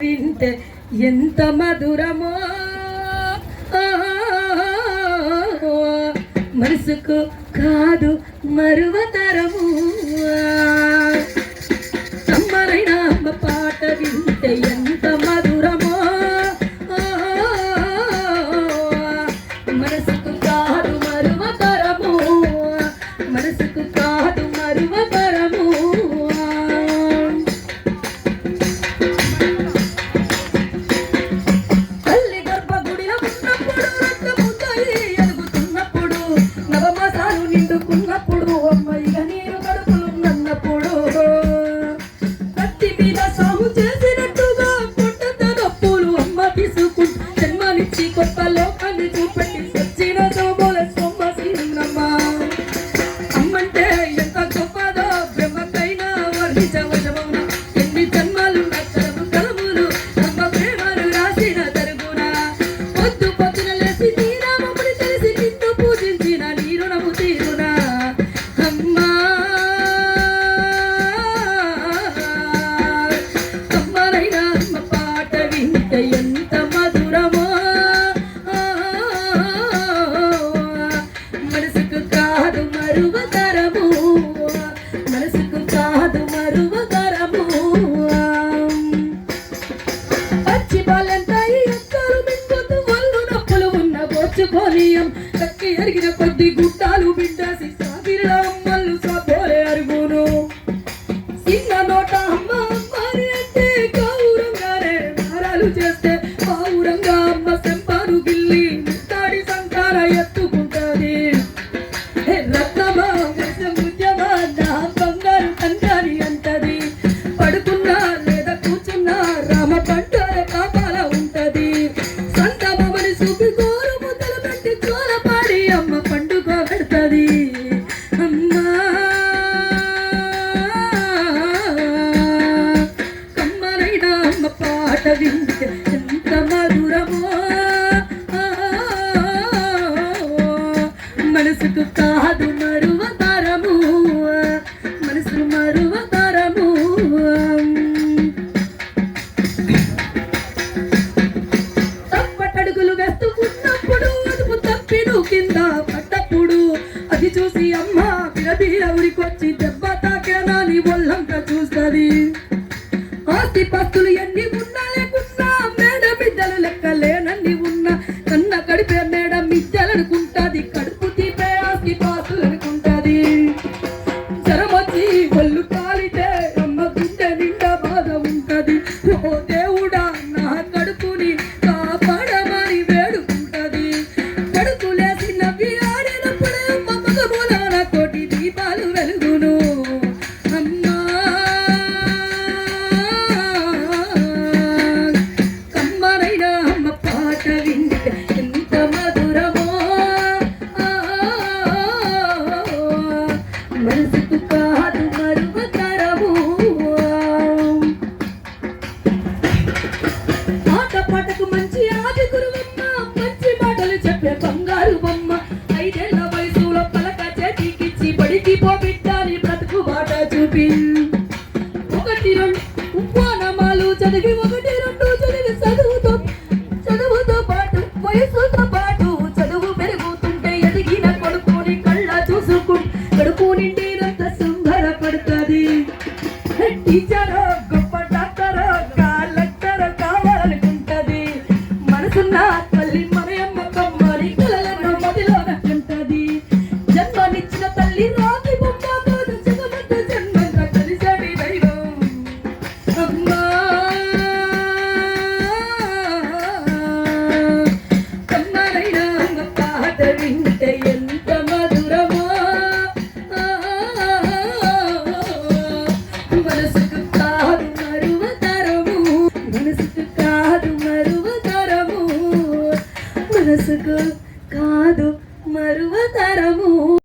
వింటే ఎంత మధురమో మనసుకు కాదు మరువతరము అమ్మరైన అమ్మ పాట వింటే ఎంత మధురమో మనసుకు కాదు మరువతరము మనసుకు కాదు మరువతరము నిండుకున్నప్పుడు అమ్మాయిగా నీరు కడుపులున్నప్పుడు కత్తి మీద సాగు చేసినట్టుగా పుట్టతనప్పులు అమ్మ తీసుకుంటూ జన్మనిచ్చి కొత్త లోకాన్ని చూపెట్టి సచ్చిన సోమల సొమ్మసిన్నమ్మ అమ్మంటే ఎంత గొప్పదో బ్రహ్మకైనా వర్ణించవశమౌన ఎన్ని జన్మలు నక్కలము కలములు అమ్మ ప్రేమను రాసిన తరుగున పొద్దు పొద్దున లేసి నీరామముని తెలిసి నిన్ను పూజించిన నీ రుణము తీరునా అమ్మా అమ్మనైనా అమ్మ పాట వింటే ఎంత మధురమో మనసుకు కాదు మరువతరము మనసుకు కాదు మరువతరము పచ్చి పాలంతాయి ఎక్కలు మింగుతూ ఒళ్ళు నొప్పులు ఉన్న బొచ్చుకోనియం కక్కి ఎరిగిన కొద్ది గుట్టాలు బిడ్డాసి సాగిరిలో అమ్మలు సోరే అరుగును చిన్న నోట అమ్మ అమ్మని అంటే గౌరంగానే నారాలు చేస్తే గౌరంగా అమ్మ సెంపారు గిల్లి ముట్టాడి సంకార ఎత్తుకుంటది రత్నమా ముద్యమా నా బంగారు కంటారి అంటది పడుకున్నా లేదా కూర్చున్నా రామ పంటరే కాపాల ఉంటది సంతమని చూపి గోరు ముద్దలు పెట్టి కోలపాడి అమ్మ పండుగ పెడతది అమ్మా కమ్మనైనా అమ్మ పాట వింటే